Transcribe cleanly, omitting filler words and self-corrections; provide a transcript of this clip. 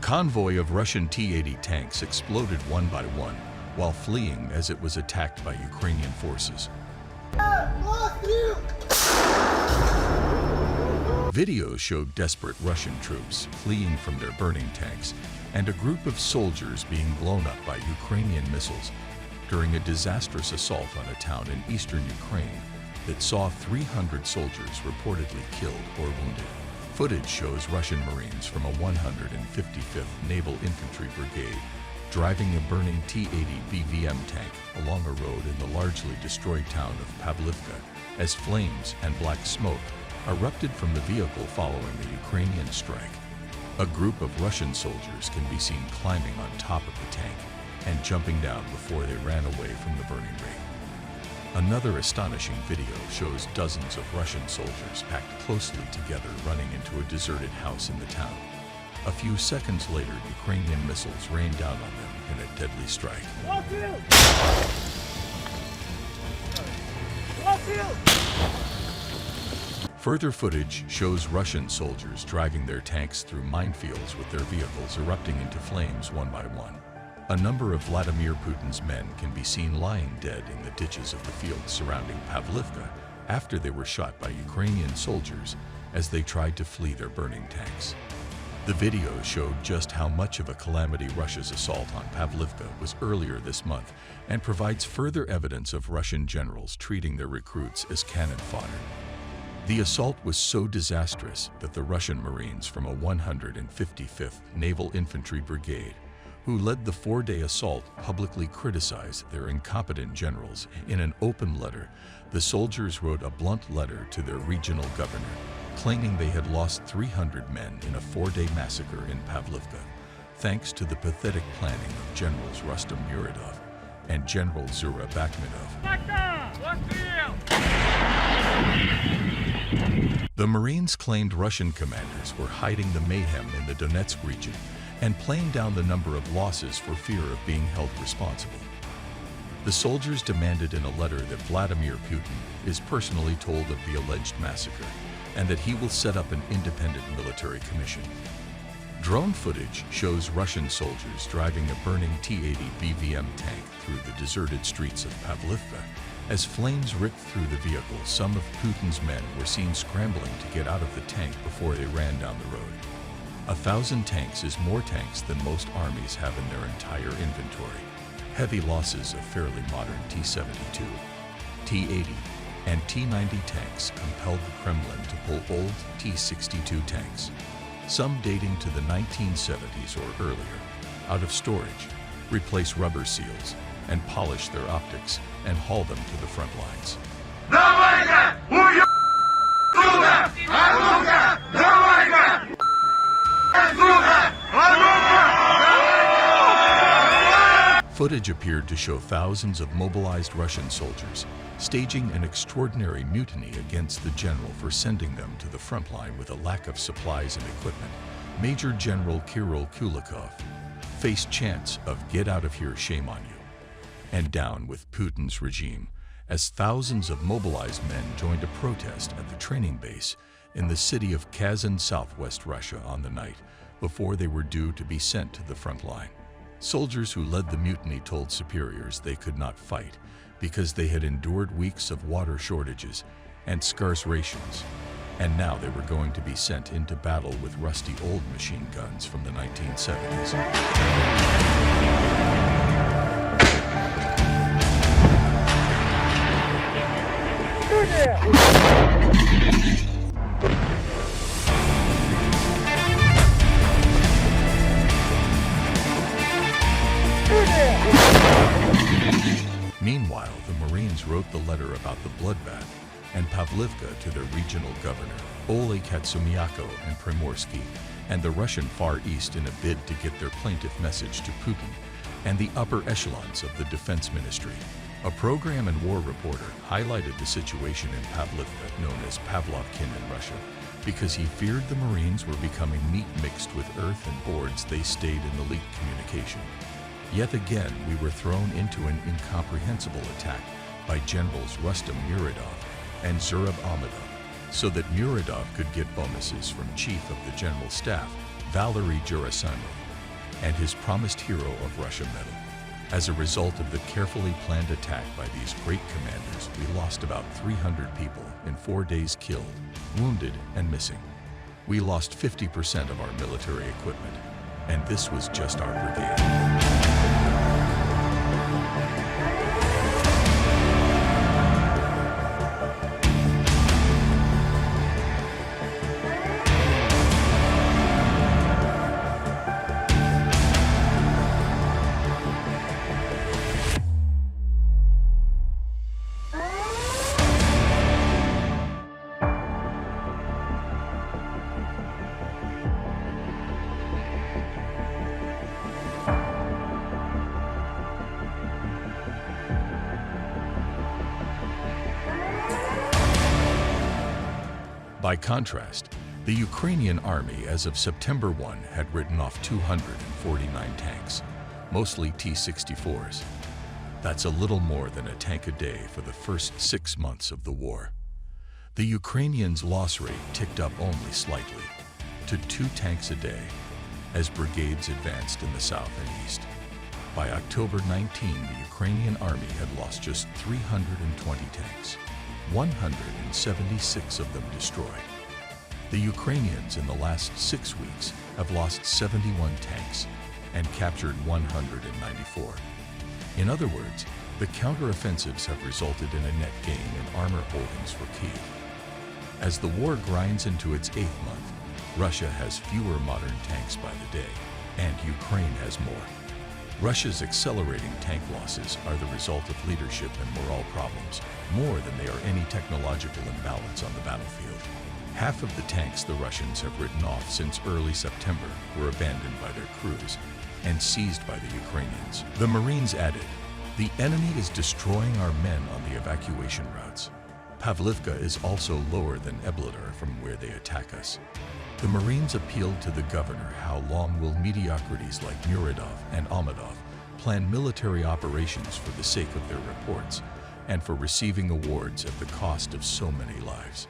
convoy of Russian T-80 tanks exploded one by one while fleeing as it was attacked by Ukrainian forces. Videos showed desperate Russian troops fleeing from their burning tanks and a group of soldiers being blown up by Ukrainian missiles during a disastrous assault on a town in eastern Ukraine that saw 300 soldiers reportedly killed or wounded. Footage shows Russian Marines from a 155th Naval Infantry Brigade driving a burning T-80 BVM tank along a road in the largely destroyed town of Pavlivka as flames and black smoke erupted from the vehicle following the Ukrainian strike. A group of Russian soldiers can be seen climbing on top of the tank and jumping down before they ran away from the burning ring. Another astonishing video shows dozens of Russian soldiers packed closely together running into a deserted house in the town. A few seconds later, Ukrainian missiles rained down on them in a deadly strike. Further footage shows Russian soldiers driving their tanks through minefields with their vehicles erupting into flames one by one. A number of Vladimir Putin's men can be seen lying dead in the ditches of the fields surrounding Pavlivka after they were shot by Ukrainian soldiers as they tried to flee their burning tanks. The video showed just how much of a calamity Russia's assault on Pavlivka was earlier this month and provides further evidence of Russian generals treating their recruits as cannon fodder. The assault was so disastrous that the Russian Marines from a 155th Naval Infantry Brigade, who led the four-day assault, publicly criticized their incompetent generals. In an open letter, the soldiers wrote a blunt letter to their regional governor, claiming they had lost 300 men in a four-day massacre in Pavlivka, thanks to the pathetic planning of Generals Rustam Muradov and General Zura Bakhmutov. The Marines claimed Russian commanders were hiding the mayhem in the Donetsk region and playing down the number of losses for fear of being held responsible. The soldiers demanded in a letter that Vladimir Putin is personally told of the alleged massacre and that he will set up an independent military commission. Drone footage shows Russian soldiers driving a burning T-80 BVM tank through the deserted streets of Pavlivka. As flames ripped through the vehicle, some of Putin's men were seen scrambling to get out of the tank before they ran down the road. 1,000 tanks is more tanks than most armies have in their entire inventory. Heavy losses of fairly modern T-72, T-80, and T-90 tanks compelled the Kremlin to pull old T-62 tanks, some dating to the 1970s or earlier, out of storage, replace rubber seals, and polish their optics and haul them to the front lines. Footage appeared to show thousands of mobilized Russian soldiers staging an extraordinary mutiny against the general for sending them to the front line with a lack of supplies and equipment. Major General Kirill Kulikov faced chants of "Get out of here, shame on you," and "Down with Putin's regime," as thousands of mobilized men joined a protest at the training base in the city of Kherson, southwest Russia, on the night before they were due to be sent to the front line. Soldiers who led the mutiny told superiors they could not fight because they had endured weeks of water shortages and scarce rations, and now they were going to be sent into battle with rusty old machine guns from the 1970s. Meanwhile, the Marines wrote the letter about the bloodbath and Pavlivka to their regional governor, Oleg Katsumiako and Primorsky, and the Russian Far East in a bid to get their plaintive message to Putin and the upper echelons of the Defense Ministry. A program and war reporter highlighted the situation in Pavlivka, known as Pavlovkin in Russia, because he feared the Marines were becoming meat mixed with earth and boards. They stayed in the leaked communication. Yet again, we were thrown into an incomprehensible attack by Generals Rustam Muradov and Zurab Ahmedov, so that Muradov could get bonuses from Chief of the General Staff, Valery Gerasimov, and his promised Hero of Russia medal. As a result of the carefully planned attack by these great commanders, we lost about 300 people in 4 days, killed, wounded, and missing. We lost 50% of our military equipment, and this was just our brigade. By contrast, the Ukrainian army as of September 1 had written off 249 tanks, mostly T-64s. That's a little more than a tank a day for the first 6 months of the war. The Ukrainians' loss rate ticked up only slightly, to 2 tanks a day, as brigades advanced in the south and east. By October 19, the Ukrainian army had lost just 320 tanks. 176 of them destroyed. The Ukrainians in the last 6 weeks have lost 71 tanks and captured 194. In other words, the counteroffensives have resulted in a net gain in armor holdings for Kyiv. As the war grinds into its 8th month, Russia has fewer modern tanks by the day, and Ukraine has more. Russia's accelerating tank losses are the result of leadership and morale problems, more than they are any technological imbalance on the battlefield. Half of the tanks the Russians have written off since early September were abandoned by their crews and seized by the Ukrainians. The Marines added, "The enemy is destroying our men on the evacuation routes. Pavlivka is also lower than Eblater from where they attack us." The Marines appealed to the governor how long will mediocrities like Muradov and Ahmedov plan military operations for the sake of their reports and for receiving awards at the cost of so many lives.